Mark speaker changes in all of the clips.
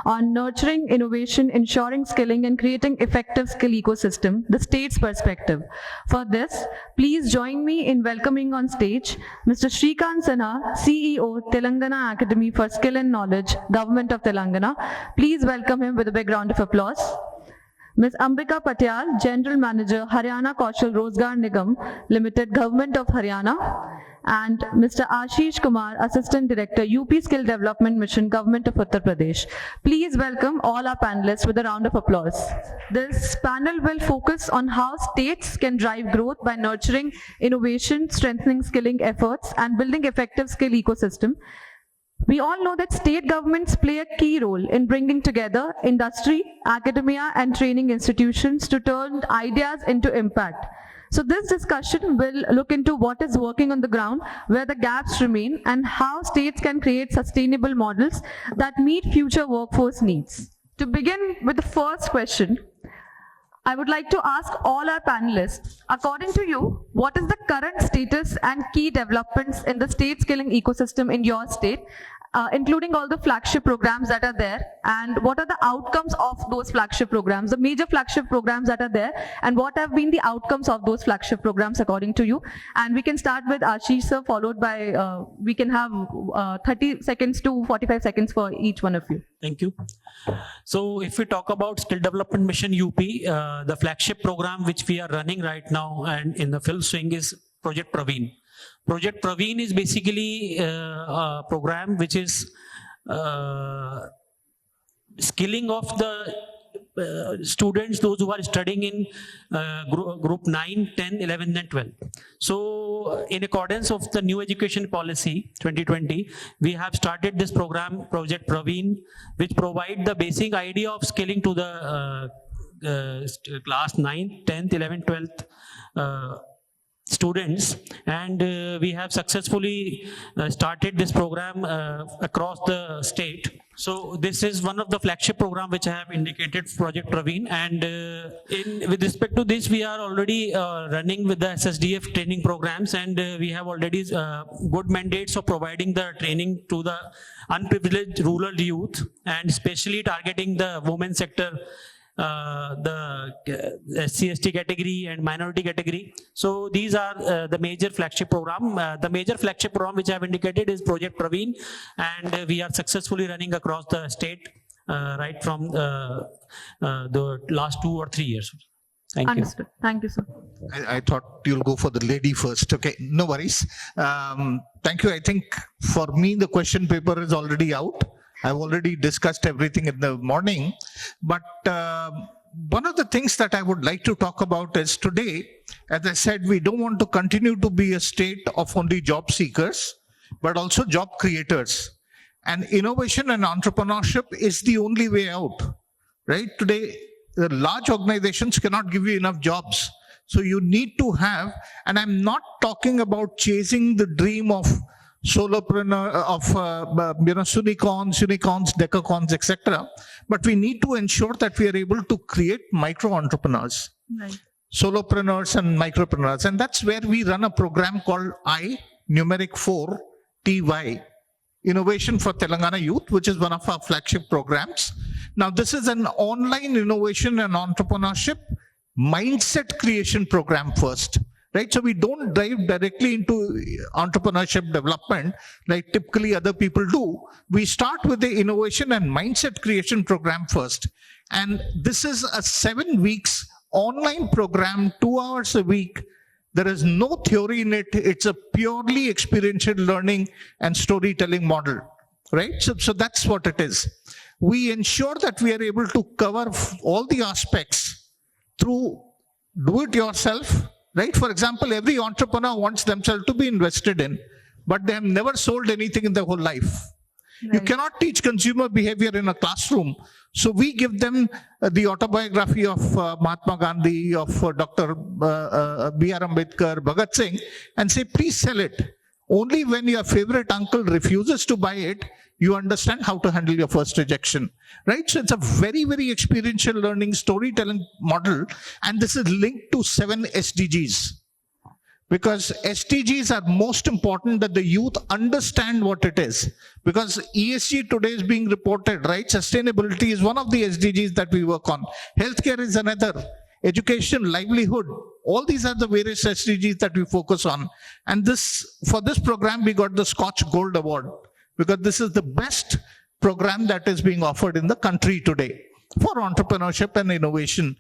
Speaker 1: on nurturing innovation, ensuring skilling, and creating effective skill ecosystem, the state's perspective. For this, please join me in welcoming on stage Mr. Shrikant Sinha, CEO, Telangana Academy for Skill and Knowledge, Government of Telangana. Please welcome him with a big round of applause. Ms. Ambika Patyal, General Manager, Haryana Kaushal Rozgar Nigam Limited, Government of Haryana, and Mr. Ashish Kumar, Assistant Director, UP Skill Development Mission, Government of Uttar Pradesh. Please welcome all our panelists with a round of applause. This panel will focus on how states can drive growth by nurturing innovation, strengthening skilling efforts, and building effective skill ecosystem. We all know that state governments play a key role in bringing together industry, academia, and training institutions to turn ideas into impact. So this discussion will look into what is working on the ground, where the gaps remain, and how states can create sustainable models that meet future workforce needs. To begin with the first question, I would like to ask all our panelists, according to you, what is the current status and key developments in the state skilling ecosystem in your state, including all the flagship programs that are there, and what are the outcomes of those flagship programs, the major flagship programs that are there, and what have been the outcomes of those flagship programs according to you? And we can start with Ashish sir, followed by, we can have 30 seconds to 45 seconds for each one of you.
Speaker 2: Thank you. So if we talk about Skill Development Mission UP, the flagship program which we are running right now and in the full swing is Project Praveen. Project Praveen is basically a program which is skilling of the students, those who are studying in group 9, 10, 11 and 12. So in accordance of the new education policy 2020, we have started this program, Project Praveen, which provide the basic idea of skilling to the class 9th, 10th, 11th, 12th students, and we have successfully started this program across the state. So this is one of the flagship program which I have indicated, Project Praveen, and with respect to this, we are already running with the SSDF training programs, and we have already good mandates of providing the training to the unprivileged rural youth, and especially targeting the women sector, the SC/ST category and minority category. So these are the major flagship program. The major flagship program which I have indicated is Project Praveen, and we are successfully running across the state right from the last 2 or 3 years. Thank
Speaker 1: Understood.
Speaker 2: you.
Speaker 1: Thank you, sir.
Speaker 3: I thought you'll go for the lady first. Okay, no worries. Thank you. I think for me, the question paper is already out. I've already discussed everything in the morning, but one of the things that I would like to talk about is today, as I said, we don't want to continue to be a state of only job seekers, but also job creators. And innovation and entrepreneurship is the only way out, right? Today, the large organizations cannot give you enough jobs. So you need to have, and I'm not talking about chasing the dream of solopreneur, of unicorns, decacorns, etc. But we need to ensure that we are able to create micro entrepreneurs,
Speaker 1: Right.
Speaker 3: solopreneurs and micropreneurs. And that's where we run a program called numeric 4 TY, Innovation for Telangana Youth, which is one of our flagship programs. Now, this is an online innovation and entrepreneurship mindset creation program first. Right, so we don't dive directly into entrepreneurship development like typically other people do. We start with the innovation and mindset creation program first. And this is a 7 weeks online program, 2 hours a week. There is no theory in it. It's a purely experiential learning and storytelling model, right? So that's what it is. We ensure that we are able to cover all the aspects through do it yourself. Right? For example, every entrepreneur wants themselves to be invested in, but they have never sold anything in their whole life. Right. You cannot teach consumer behavior in a classroom. So we give them the autobiography of Mahatma Gandhi, of Dr. B.R. Ambedkar, Bhagat Singh, and say, please sell it. Only when your favorite uncle refuses to buy it, you understand how to handle your first rejection, right? So it's a very, very experiential learning storytelling model, and this is linked to 7 SDGs. because SDGs are most important that the youth understand what it is. Because ESG today is being reported, right? Sustainability is one of the SDGs that we work on. Healthcare is another. Education, livelihood, all these are the various SDGs that we focus on. And for this program, we got the Scotch Gold Award, because this is the best program that is being offered in the country today for entrepreneurship and innovation.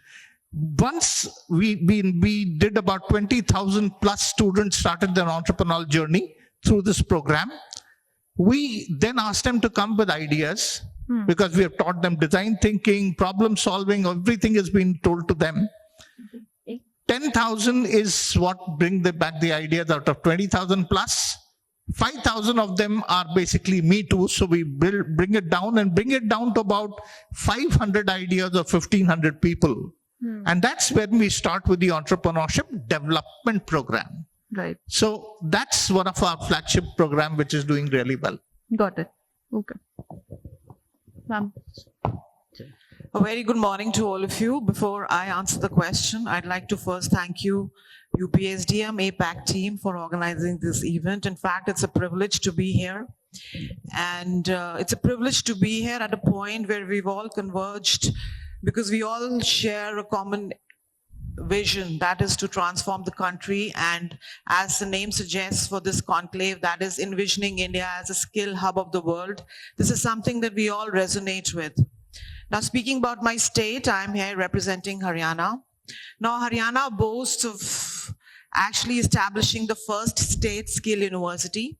Speaker 3: Once we did about 20,000 plus students started their entrepreneurial journey through this program. We then asked them to come with ideas, because we have taught them design thinking, problem solving, everything has been told to them. 10,000 is what bring back the ideas out of 20,000 plus. 5,000 of them are basically me too. So we bring it down to about 500 ideas of 1,500 people. And that's when we start with the entrepreneurship development program.
Speaker 1: Right.
Speaker 3: So that's one of our flagship program, which is doing really well.
Speaker 1: Got it. Okay. Ma'am.
Speaker 4: A very good morning to all of you. Before I answer the question, I'd like to first thank you, UPSDM APAC team, for organizing this event. In fact, it's a privilege to be here. And it's a privilege to be here at a point where we've all converged, because we all share a common vision, that is to transform the country. And as the name suggests for this conclave, that is envisioning India as a skill hub of the world. This is something that we all resonate with. Now, speaking about my state, I'm here representing Haryana. Now, Haryana boasts of actually establishing the first state skill university,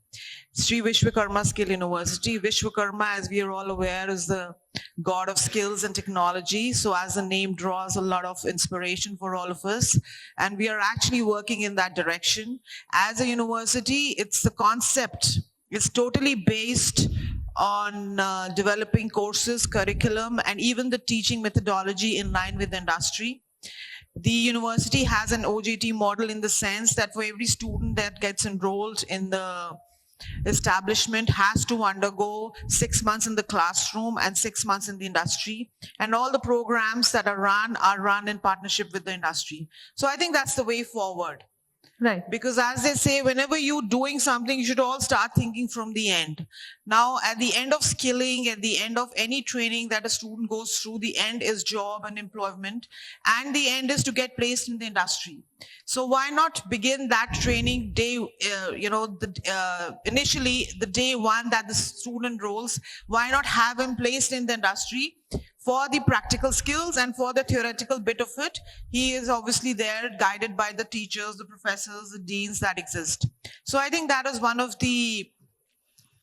Speaker 4: Sri Vishwakarma Skill University. Vishwakarma, as we are all aware, is the god of skills and technology. So as the name draws a lot of inspiration for all of us. And we are actually working in that direction. As a university, it's the concept. It's totally based on developing courses, curriculum, and even the teaching methodology in line with the industry. The university has an OJT model in the sense that for every student that gets enrolled in the establishment has to undergo 6 months in the classroom and 6 months in the industry. And all the programs that are run in partnership with the industry. So I think that's the way forward.
Speaker 1: Right.
Speaker 4: Because as they say, whenever you're doing something, you should all start thinking from the end. Now, at the end of skilling, at the end of any training that a student goes through, the end is job and employment, and the end is to get placed in the industry. So why not begin that training day, initially the day one that the student enrolls, why not have him placed in the industry for the practical skills and for the theoretical bit of it? He is obviously there guided by the teachers, the professors, the deans that exist. So I think that is one of the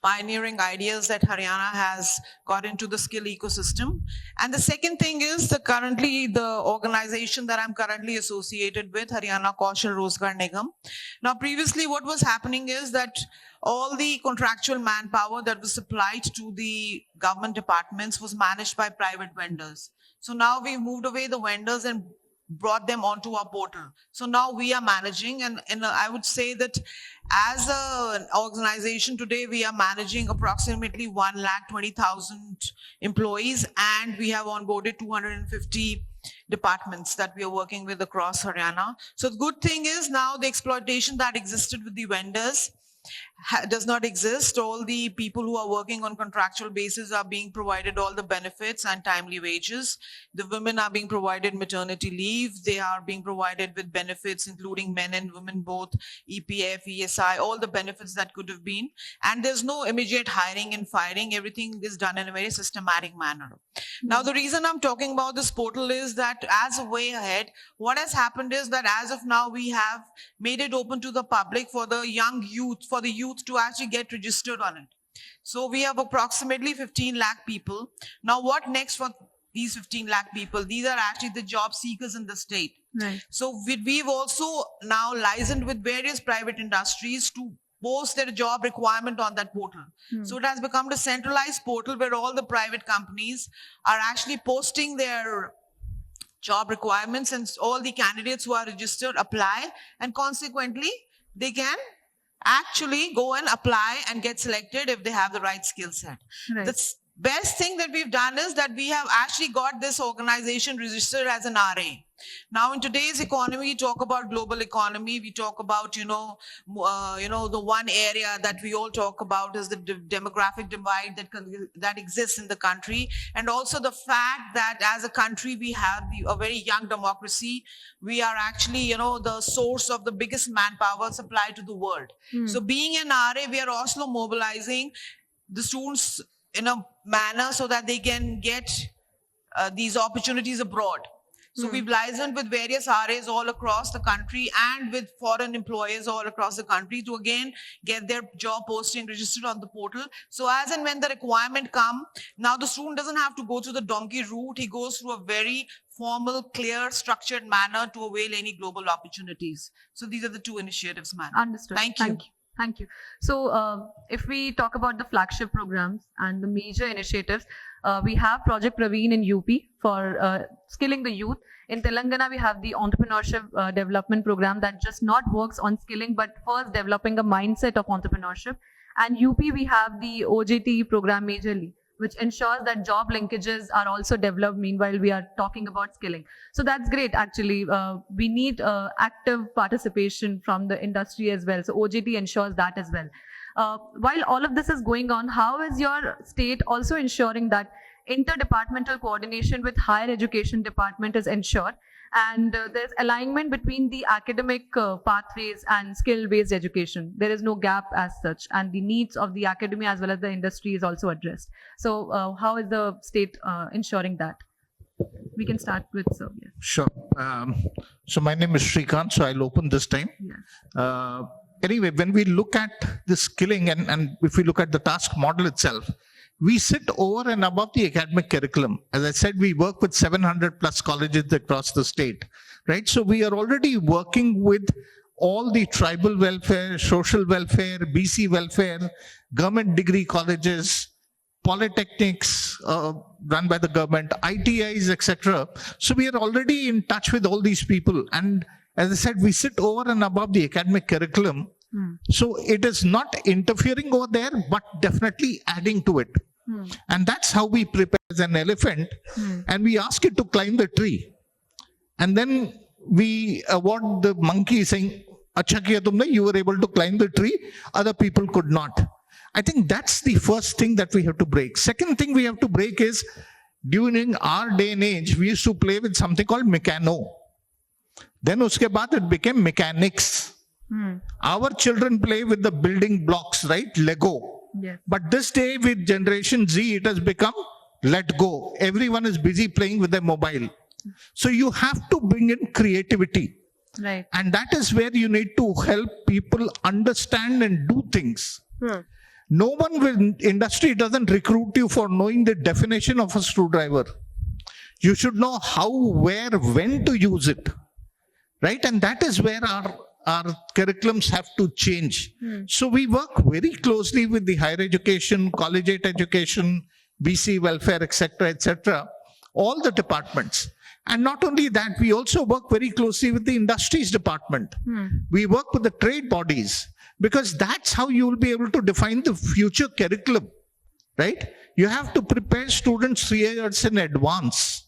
Speaker 4: pioneering ideas that Haryana has got into the skill ecosystem. And the second thing is the organization that I'm currently associated with, Haryana Kaushal Rozgar Nigam. Now, previously what was happening is that all the contractual manpower that was supplied to the government departments was managed by private vendors. So now we've moved away the vendors and brought them onto our portal. So now we are managing, and I would say that as an organization today, we are managing approximately 120,000 employees, and we have onboarded 250 departments that we are working with across Haryana. So the good thing is now the exploitation that existed with the vendors does not exist. All the people who are working on contractual basis are being provided all the benefits and timely wages. The women are being provided maternity leave. They are being provided with benefits, including men and women both, EPF, ESI, all the benefits that could have been. And there's no immediate hiring and firing. Everything is done in a very systematic manner. Now, the reason I'm talking about this portal is that as a way ahead, what has happened is that as of now, we have made it open to the public for the young youth, for the youth to actually get registered on it. So we have approximately 15 lakh people. Now, what next for these 15 lakh people? These are actually the job seekers in the state.
Speaker 1: Right.
Speaker 4: So we've also now licensed with various private industries to post their job requirement on that portal. So it has become a centralized portal where all the private companies are actually posting their job requirements, and all the candidates who are registered apply, and consequently they can actually go and apply and get selected if they have the right skill set.
Speaker 1: Right.
Speaker 4: The best thing that we've done is that we have actually got this organization registered as an RA. Now, in today's economy, we talk about global economy. We talk about, the one area that we all talk about is the demographic divide that exists in the country. And also the fact that as a country, we have a very young democracy. We are actually, the source of the biggest manpower supply to the world. So being an RA, we are also mobilizing the students in a manner so that they can get these opportunities abroad. So we've licensed with various RAs all across the country and with foreign employers all across the country to again get their job posting registered on the portal. So as and when the requirement come, now the student doesn't have to go through the donkey route. He goes through a very formal, clear, structured manner to avail any global opportunities. So these are the two initiatives, ma'am.
Speaker 1: Understood.
Speaker 4: Thank you.
Speaker 1: Thank you. So if we talk about the flagship programs and the major initiatives, we have Project Praveen in UP for skilling the youth. In Telangana, we have the entrepreneurship development program that just not works on skilling, but first developing a mindset of entrepreneurship. And UP, we have the OJT program majorly, which ensures that job linkages are also developed meanwhile we are talking about skilling. So that's great, actually. We need active participation from the industry as well. So OJT ensures that as well. While all of this is going on, how is your state also ensuring that interdepartmental coordination with higher education department is ensured and there's alignment between the academic pathways and skill-based education? There is no gap as such, and the needs of the academia as well as the industry is also addressed. So how is the state ensuring that? We can start with Sir. Yes.
Speaker 3: Sure. So my name is Shrikant, so I'll open this time.
Speaker 1: Yes.
Speaker 3: Anyway, when we look at the skilling and if we look at the task model itself, we sit over and above the academic curriculum. As I said, we work with 700 plus colleges across the state, right? So we are already working with all the tribal welfare, social welfare, BC welfare, government degree colleges, polytechnics run by the government, ITIs, etc. So we are already in touch with all these people. And as I said, we sit over and above the academic curriculum. So it is not interfering over there, but definitely adding to it. And that's how we prepare as an elephant. And we ask it to climb the tree. And then we award the monkey saying, "Acha kiya tumne, you were able to climb the tree, other people could not." I think that's the first thing that we have to break. Second thing we have to break is, during our day and age, we used to play with something called mechano. Then uske baad it became mechanics. Our children play with the building blocks, right? Lego.
Speaker 1: Yes.
Speaker 3: But this day with Generation Z, it has become let go. Everyone is busy playing with their mobile. So you have to bring in creativity.
Speaker 1: Right.
Speaker 3: And that is where you need to help people understand and do things. No one will, industry doesn't recruit you for knowing the definition of a screwdriver. You should know how, where, when to use it. Right? And that is where our curriculums have to change. So we work very closely with the higher education, collegiate education, BC welfare, etc., all the departments. And not only that, we also work very closely with the industries department. We work with the trade bodies, because that's how you will be able to define the future curriculum, right? You have to prepare students 3 years in advance.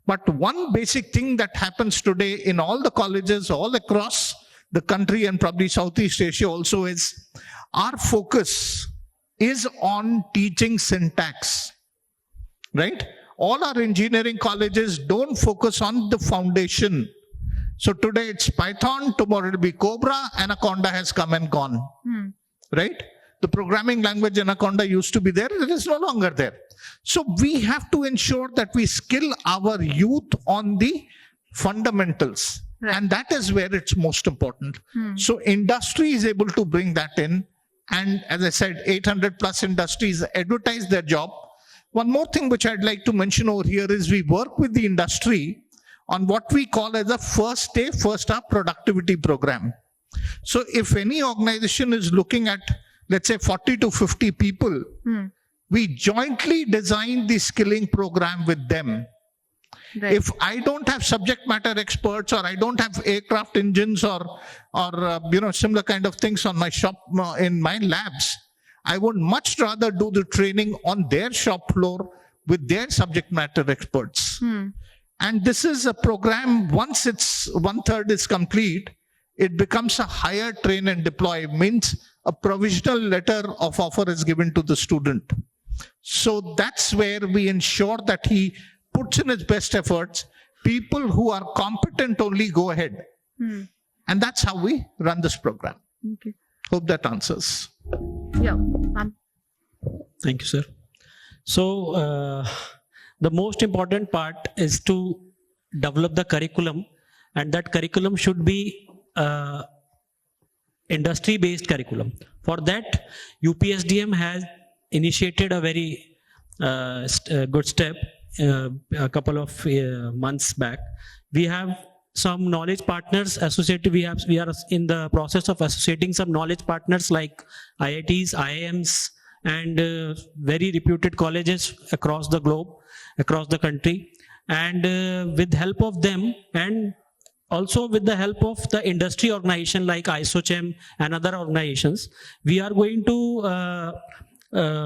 Speaker 3: But one basic thing that happens today in all the colleges all across the country and probably Southeast Asia also is, our focus is on teaching syntax, right? All our engineering colleges don't focus on the foundation. So today it's Python, tomorrow it'll be Cobra, Anaconda has come and gone, right? The programming language Anaconda used to be there, it is no longer there. So we have to ensure that we skill our youth on the fundamentals. Right. And that is where it's most important. So industry is able to bring that in. And as I said, 800 plus industries advertise their job. One more thing which I'd like to mention over here is we work with the industry on what we call as a first day, first hour productivity program. So if any organization is looking at, let's say 40 to 50 people, we jointly design the skilling program with them. Right. If I don't have subject matter experts, or I don't have aircraft engines or similar kind of things on my shop, in my labs, I would much rather do the training on their shop floor with their subject matter experts. And this is a program, once it's 1/3 is complete, it becomes a hire, train and deploy, means a provisional letter of offer is given to the student. So that's where we ensure that he puts in his best efforts. People who are competent only go ahead. And that's how we run this program.
Speaker 1: Okay.
Speaker 3: Hope that answers.
Speaker 1: Yeah.
Speaker 2: Thank you, sir. So the most important part is to develop the curriculum, and that curriculum should be industry-based curriculum. For that, UPSDM has initiated a very good step a couple of months back. We have some knowledge partners associated. We are in the process of associating some knowledge partners like IITs, IIMs, and very reputed colleges across the globe, across the country. And with help of them, and also with the help of the industry organization like ISOCHEM and other organizations, we are going to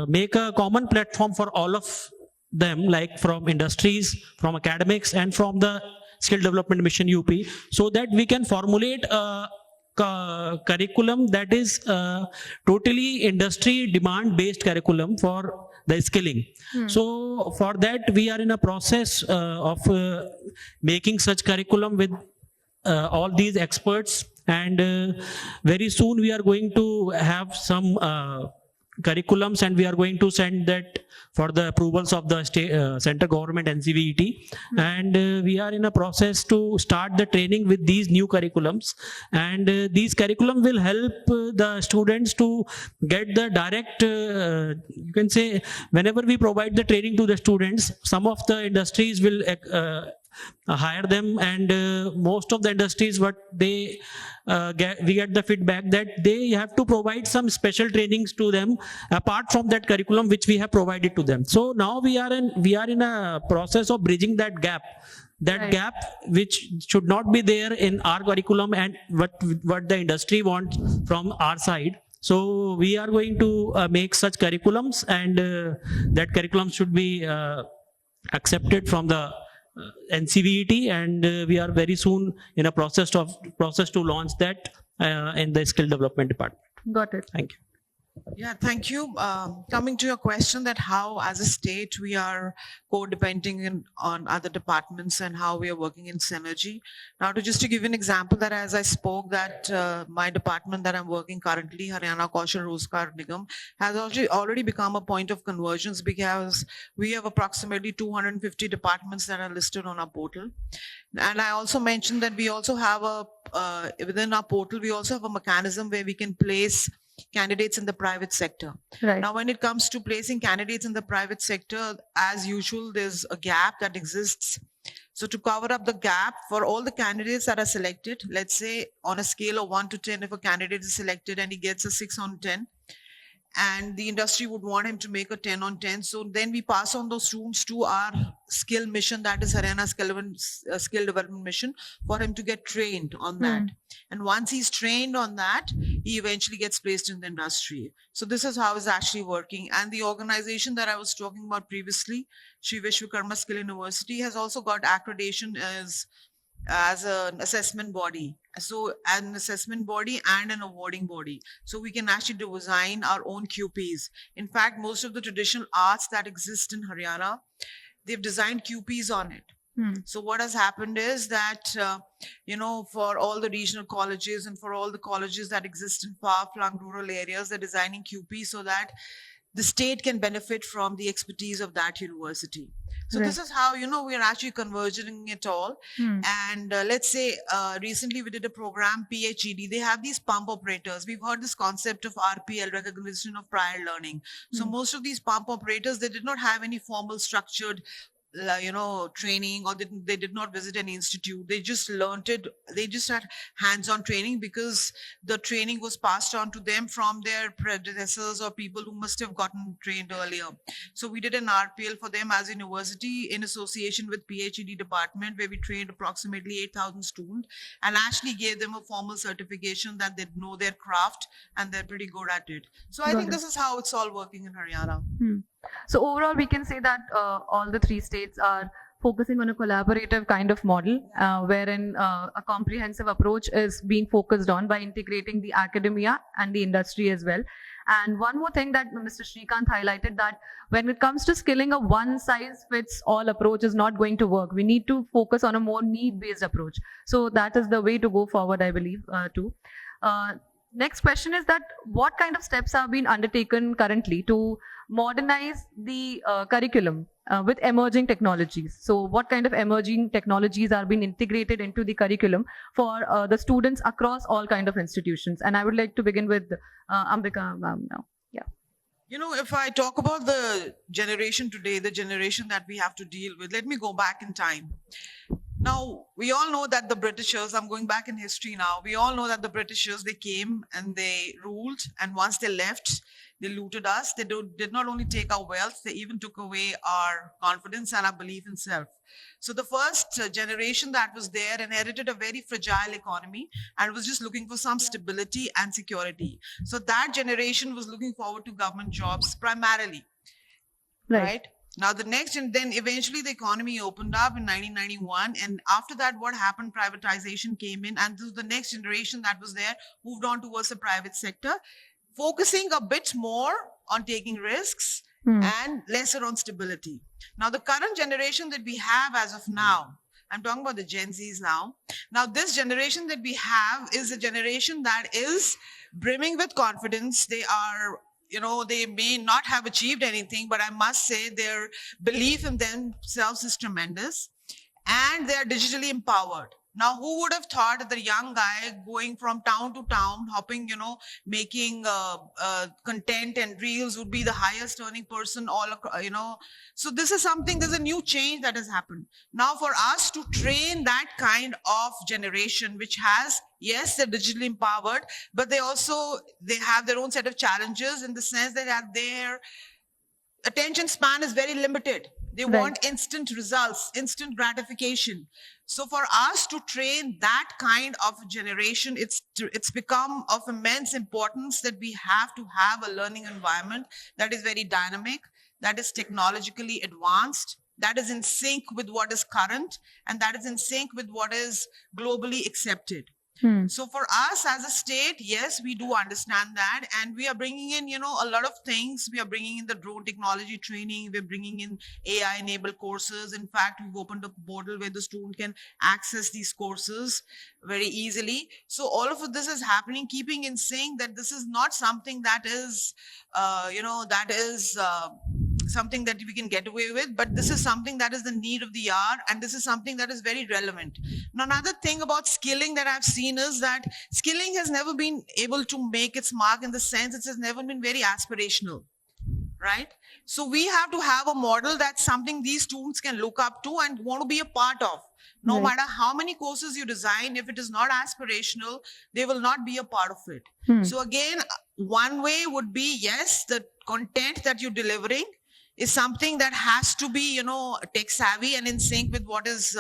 Speaker 2: make a common platform for all of them, like from industries, from academics, and from the Skill Development Mission UP, so that we can formulate a curriculum that is totally industry demand based curriculum for the skilling. So for that, we are in a process of making such curriculum with all these experts, and very soon we are going to have some curriculums, and we are going to send that for the approvals of the state center government NCVET, and we are in a process to start the training with these new curriculums, and these curriculum will help the students to get the direct you can say, whenever we provide the training to the students, some of the industries will hire them, and most of the industries, what they we get the feedback that they have to provide some special trainings to them apart from that curriculum which we have provided to them. So now we are in a process of bridging that gap, gap which should not be there in our curriculum and what the industry wants from our side. So we are going to make such curriculums, and that curriculum should be accepted from the NCVET, and we are very soon in a process to launch that in the skill development department.
Speaker 1: Got it.
Speaker 2: Thank you.
Speaker 4: Yeah, thank you. Coming to your question that how as a state we are co-depending on other departments and how we are working in synergy. Now to give you an example that as I spoke that my department that I'm working currently, Haryana Kaushal Rozgar Nigam, has already become a point of convergence because we have approximately 250 departments that are listed on our portal. And I also mentioned that we also have within our portal, we also have a mechanism where we can place candidates in the private sector.
Speaker 1: Right.
Speaker 4: Now, when it comes to placing candidates in the private sector, as usual, there's a gap that exists. So to cover up the gap for all the candidates that are selected, let's say on a scale of 1 to 10, if a candidate is selected and he gets a 6 on 10, and the industry would want him to make a 10 on 10. So then we pass on those students to our skill mission, that is Haryana Skill Development Mission, for him to get trained on that. And once he's trained on that, he eventually gets placed in the industry. So this is how it's actually working. And the organization that I was talking about previously, Shri Vishwakarma Skill University, has also got accreditation as an assessment body. So an assessment body and an awarding body. So we can actually design our own QPs. In fact, most of the traditional arts that exist in Haryana, they've designed QPs on it. So what has happened is that, for all the regional colleges and for all the colleges that exist in far-flung rural areas, they're designing QPs so that the state can benefit from the expertise of that university. So this is how, we are actually converging it all. And let's say recently we did a program, PHED. They have these pump operators. We've heard this concept of RPL, recognition of prior learning. So most of these pump operators, they did not have any formal structured training, or they did not visit any institute. They just learned it. They just had hands-on training because the training was passed on to them from their predecessors or people who must have gotten trained earlier. So we did an RPL for them as a university in association with PhD department, where we trained approximately 8,000 students and actually gave them a formal certification that they know their craft and they're pretty good at it. So I think this is how it's all working in Haryana.
Speaker 1: So overall, we can say that all the 3 states are focusing on a collaborative kind of model, wherein a comprehensive approach is being focused on by integrating the academia and the industry as well. And one more thing that Mr. Shrikant highlighted, that when it comes to skilling, a one-size-fits-all approach is not going to work. We need to focus on a more need-based approach. So that is the way to go forward, I believe, too. Next question is that what kind of steps have been undertaken currently to modernize the curriculum with emerging technologies? So what kind of emerging technologies are being integrated into the curriculum for the students across all kind of institutions? And I would like to begin with Ambika ma'am now. Yeah.
Speaker 4: You know, if I talk about the generation today, the generation that we have to deal with, let me go back in time. Now, we all know that the Britishers, I'm going back in history now, we all know that the Britishers, they came and they ruled, and once they left, they looted us. They did not only take our wealth, they even took away our confidence and our belief in self. So the first generation that was there inherited a very fragile economy and was just looking for some stability and security. So that generation was looking forward to government jobs primarily, right? Now the next, and then eventually the economy opened up in 1991. And after that, what happened? Privatization came in, and the next generation that was there moved on towards the private sector, focusing a bit more on taking risks and lesser on stability. Now the current generation that we have as of now, I'm talking about the Gen Zs now. Now this generation that we have is a generation that is brimming with confidence. They are, you know, they may not have achieved anything, but I must say their belief in themselves is tremendous, and they are digitally empowered. Now, who would have thought that the young guy going from town to town, hopping, you know, making content and reels would be the highest earning person all across, you know. So this is something, there's a new change that has happened. Now, for us to train that kind of generation, which has, yes, they're digitally empowered, but they have their own set of challenges in the sense that their attention span is very limited. They want instant results, instant gratification. So for us to train that kind of generation, it's become of immense importance that we have to have a learning environment that is very dynamic, that is technologically advanced, that is in sync with what is current, and that is in sync with what is globally accepted. So for us as a state, yes, we do understand that, and we are bringing in, you know, a lot of things. We are bringing in the drone technology training. We're bringing in AI-enabled courses. In fact, we've opened a portal where the student can access these courses very easily. So all of this is happening, keeping in sync that this is not something that is, something that we can get away with, but this is something that is the need of the hour, and this is something that is very relevant. Now, another thing about skilling that I've seen is that skilling has never been able to make its mark in the sense it has never been very aspirational, right? So we have to have a model that's something these students can look up to and want to be a part of. No matter how many courses you design, if it is not aspirational, they will not be a part of it. So again, one way would be, yes, the content that you're delivering is something that has to be, you know, tech savvy and in sync with what is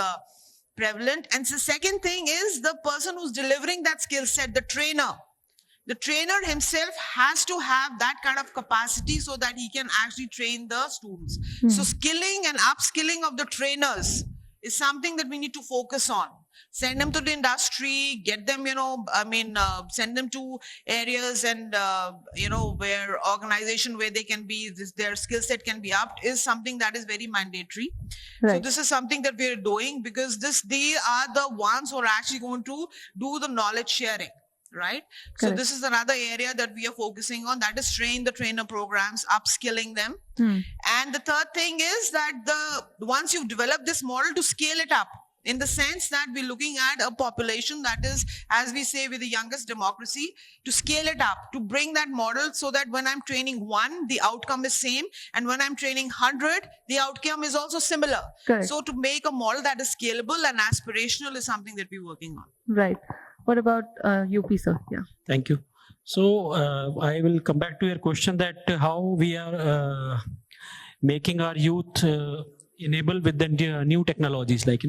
Speaker 4: prevalent. And the second thing is the person who's delivering that skill set, the trainer. The trainer himself has to have that kind of capacity so that he can actually train the students. So skilling and upskilling of the trainers is something that we need to focus on. Send them to the industry, get them, send them to areas and, where organization where they can be, their skill set can be upped is something that is very mandatory. So this is something that we're doing because they are the ones who are actually going to do the knowledge sharing. Right? So this is another area that we are focusing on, that is train the trainer programs, upskilling them. And the third thing is that once you've developed this model, to scale it up in the sense that we're looking at a population that is, as we say, with the youngest democracy, to scale it up, to bring that model so that when I'm training 1, the outcome is same. And when I'm training 100, the outcome is also similar. So to make a model that is scalable and aspirational is something that we're working on.
Speaker 1: Right. What about UP, sir? Yeah.
Speaker 2: Thank you. So I will come back to your question that how we are making our youth enable with the new technologies, like,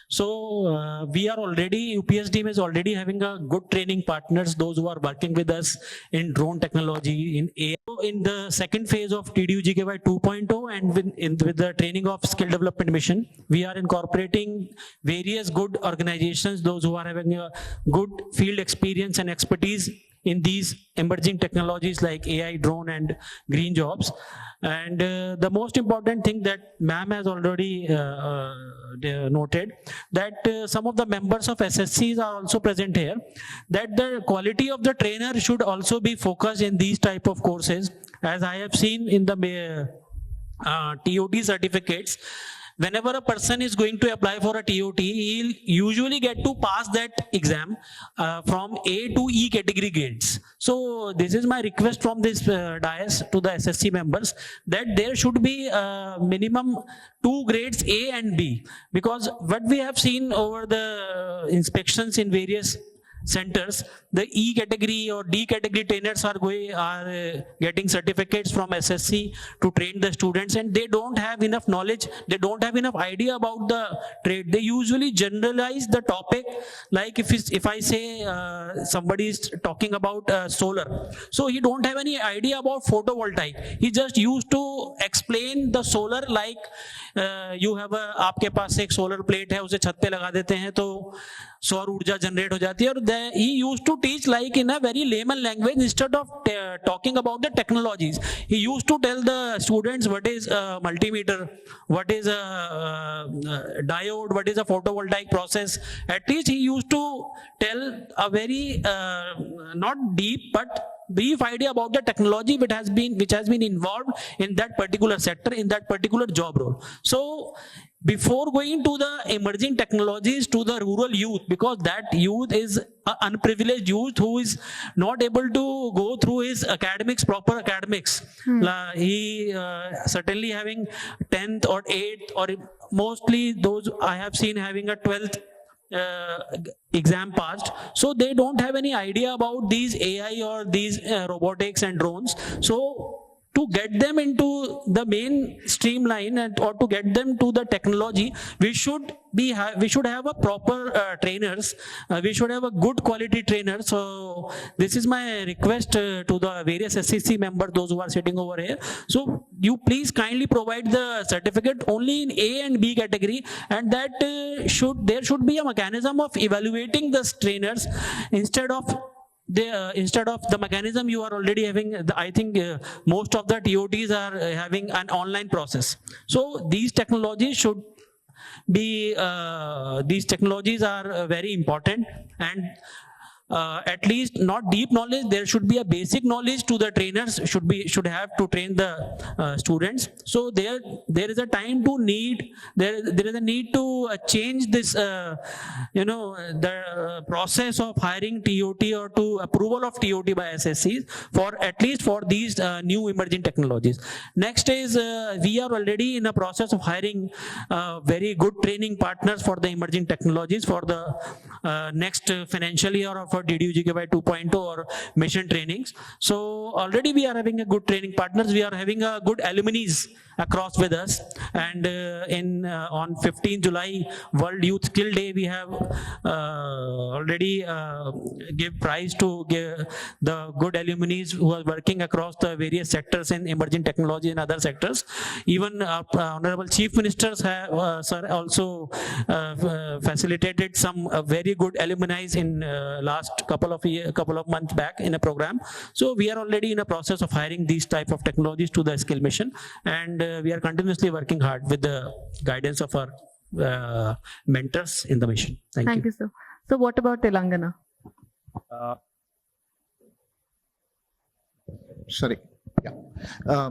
Speaker 2: So we are already, UPS team is already having a good training partners, those who are working with us in drone technology, in AI. In the second phase of TDU-GKY 2.0 and with the training of skill development mission, we are incorporating various good organizations, those who are having a good field experience and expertise in these emerging technologies like AI, drone and green jobs. And the most important thing that ma'am has already noted, that some of the members of SSCs are also present here, that the quality of the trainer should also be focused in these type of courses. As I have seen in the TOT certificates, whenever a person is going to apply for a TOT, he'll usually get to pass that exam from A to E category grades. So this is my request from this dais to the SSC members, that there should be minimum 2 grades A and B, because what we have seen over the inspections in various centers, the E category or D category trainers are getting certificates from SSC to train the students, and they don't have enough knowledge, they don't have enough idea about the trade. They usually generalize the topic, like if I say somebody is talking about solar, so he don't have any idea about photovoltaic. He just used to explain the solar like you have आपके पास एक solar plate है, उसे छत पे लगा देते हैं तो सौर ऊर्जा जनरेट हो जाती है. और he used to teach like in a very layman language, instead of talking about the technologies. He used to tell the students what is a multimeter, what is a diode, what is a photovoltaic process. At least he used to tell a very not deep but brief idea about the technology which has been involved in that particular sector, in that particular job role. So before going to the emerging technologies to the rural youth, because that youth is an unprivileged youth who is not able to go through his academics, proper academics. He certainly having 10th or 8th, or mostly those I have seen having a 12th exam passed, so they don't have any idea about these AI or these robotics and drones. So to get them into the main streamline or to get them to the technology, we should have a proper trainers. We should have a good quality trainer. So this is my request to the various SCC members, those who are sitting over here. So you please kindly provide the certificate only in A and B category, and that there should be a mechanism of evaluating the trainers instead of the mechanism you are already having. I think most of the TOTs are having an online process. So these technologies should be, these technologies are very important, and at least not deep knowledge, there should be a basic knowledge to the trainers should have to train the students. So there is a time to need, there is a need to change this the process of hiring TOT or to approval of TOT by SSCs for at least for these new emerging technologies. Next is we are already in a process of hiring very good training partners for the emerging technologies for the next financial year of DDU-GKY 2.0 or mission trainings. So already we are having a good training partners. We are having a good alumni across with us, and on 15 July World Youth Skill Day, we have already give prize to the good alumni who are working across the various sectors in emerging technology and other sectors. Even Honorable Chief Ministers have sir also facilitated some very good alumni in last couple of months back in a program. So we are already in a process of hiring these type of technologies to the skill mission, and we are continuously working hard with the guidance of our mentors in the mission. Thank you,
Speaker 1: sir. So what about Telangana?
Speaker 3: Sorry. Yeah.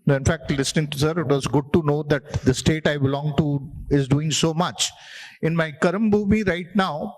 Speaker 3: No, in fact, listening to sir, it was good to know that the state I belong to is doing so much. In my Karambhumi right now,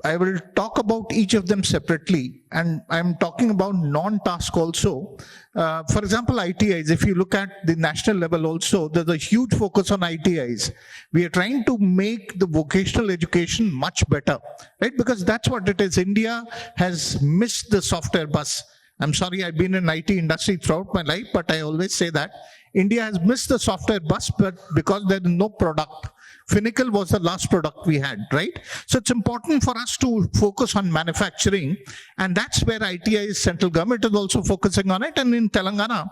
Speaker 3: I will talk about each of them separately, and I'm talking about non-task also. For example, ITIs, if you look at the national level also, there's a huge focus on ITIs. We are trying to make the vocational education much better, right? Because that's what it is. India has missed the software bus. I'm sorry, I've been in IT industry throughout my life, but I always say that India has missed the software bus, but because there is no product. Finacle was the last product we had, right? So it's important for us to focus on manufacturing, and that's where ITI central government is also focusing on it. And in Telangana,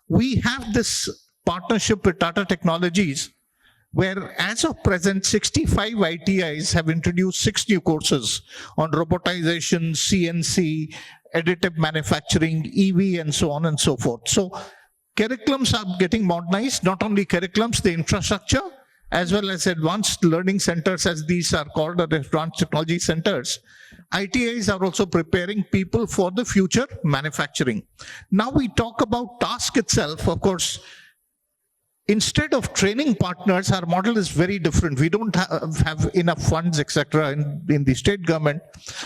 Speaker 3: we have this partnership with Tata Technologies, where as of present, 65 ITIs have introduced 6 new courses on robotization, CNC, additive manufacturing, EV, and so on and so forth. So curriculums are getting modernized, not only curriculums, the infrastructure, as well as advanced learning centers, as these are called, or advanced technology centers. ITIs are also preparing people for the future manufacturing. Now we talk about task itself. Of course, instead of training partners, our model is very different. We don't have enough funds, etc., in the state government.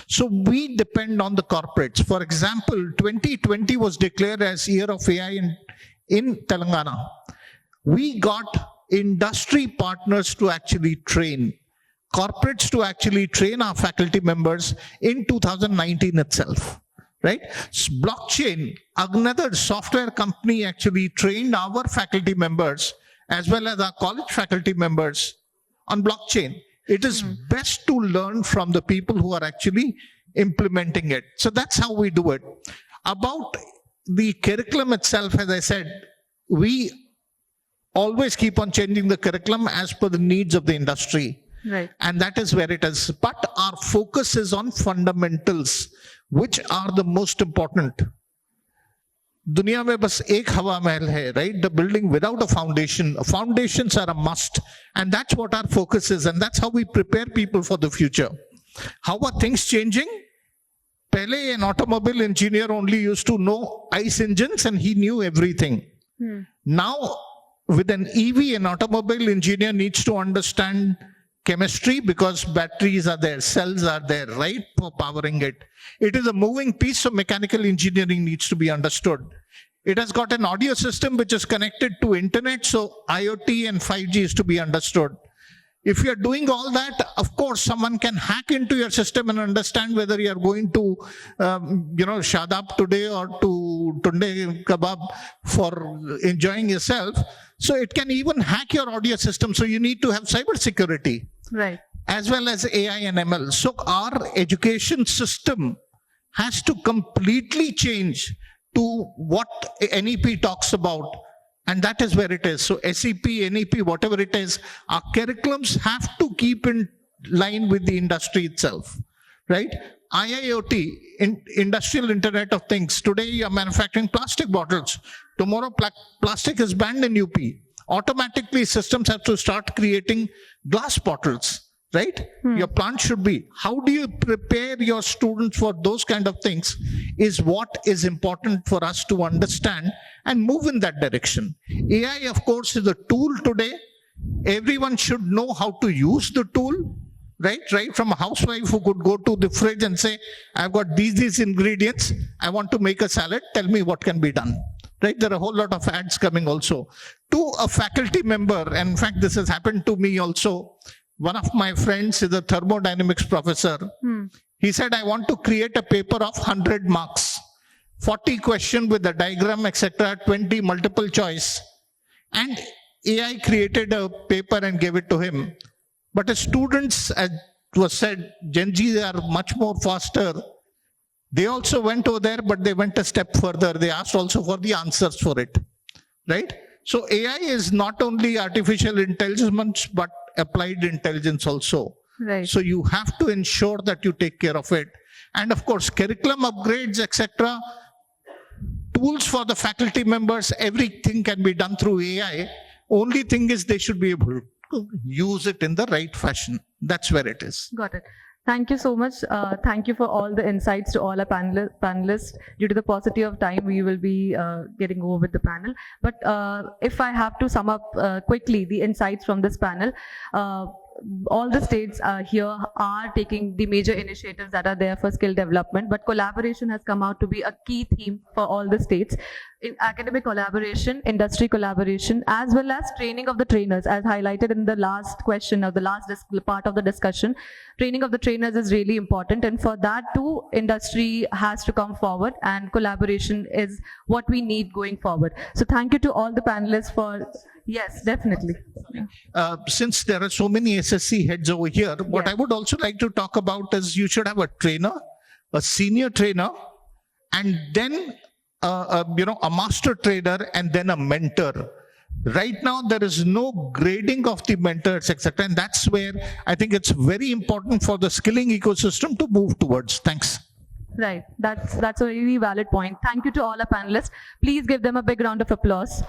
Speaker 3: So we depend on the corporates. For example, 2020 was declared as Year of AI in Telangana. We got industry partners to actually train, corporates to actually train our faculty members in 2019 itself, right? Blockchain, another software company actually trained our faculty members as well as our college faculty members on blockchain. It is best to learn from the people who are actually implementing it. So that's how we do it. About the curriculum itself, as I said, we always keep on changing the curriculum as per the needs of the industry.
Speaker 1: Right.
Speaker 3: And that is where it is. But our focus is on fundamentals, which are the most important. Dunia mein bas ek hawa mahal hai, right? The building without a foundation. Foundations are a must. And that's what our focus is. And that's how we prepare people for the future. How are things changing? Pehle, an automobile engineer only used to know ICE engines and he knew everything. Now, with an EV, an automobile engineer needs to understand chemistry because batteries are there, cells are there, right, for powering it. It is a moving piece, so mechanical engineering needs to be understood. It has got an audio system which is connected to internet, so IoT and 5G is to be understood. If you are doing all that, of course, someone can hack into your system and understand whether you are going to, Shadab today or to Tunde Kebab for enjoying yourself. So it can even hack your audio system. So you need to have cyber security.
Speaker 1: Right.
Speaker 3: As well as AI and ML. So our education system has to completely change to what NEP talks about. And that is where it is. So SEP, NEP, whatever it is, our curriculums have to keep in line with the industry itself, right? IIoT, Industrial Internet of Things. Today you are manufacturing plastic bottles. Tomorrow plastic is banned in UP. Automatically systems have to start creating glass bottles, right? Your plant should be. How do you prepare your students for those kind of things is what is important for us to understand and move in that direction. AI, of course, is a tool today. Everyone should know how to use the tool, right? Right from a housewife who could go to the fridge and say, I've got these ingredients. I want to make a salad. Tell me what can be done. Right? There are a whole lot of ads coming also. To a faculty member, and in fact, this has happened to me also. One of my friends is a thermodynamics professor. He said, I want to create a paper of 100 marks, 40 question with a diagram, etc., 20 multiple choice. And AI created a paper and gave it to him. But the students, as was said, Gen Z are much more faster. They also went over there, but they went a step further. They asked also for the answers for it, right? So AI is not only artificial intelligence, but applied intelligence also.
Speaker 1: Right.
Speaker 3: So you have to ensure that you take care of it. And of course, curriculum upgrades, etc., tools for the faculty members, everything can be done through AI. Only thing is they should be able to use it in the right fashion. That's where it is.
Speaker 1: Got it. Thank you so much. Thank you for all the insights to all our panelists. Due to the paucity of time, we will be getting over with the panel. But if I have to sum up quickly the insights from this panel, all the states here are taking the major initiatives that are there for skill development, but collaboration has come out to be a key theme for all the states. In academic collaboration, industry collaboration, as well as training of the trainers, as highlighted in the last question or the last part of the discussion. Training of the trainers is really important, and for that too, industry has to come forward, and collaboration is what we need going forward. So thank you to all the panelists for, yes, definitely.
Speaker 3: Since there are so many SSC heads over here, what
Speaker 1: Yes.
Speaker 3: I would also like to talk about is you should have a trainer, a senior trainer, and then a master trader, and then a mentor. Right now, there is no grading of the mentors, etc. And that's where I think it's very important for the skilling ecosystem to move towards. Thanks.
Speaker 1: Right, that's a really valid point. Thank you to all our panelists. Please give them a big round of applause.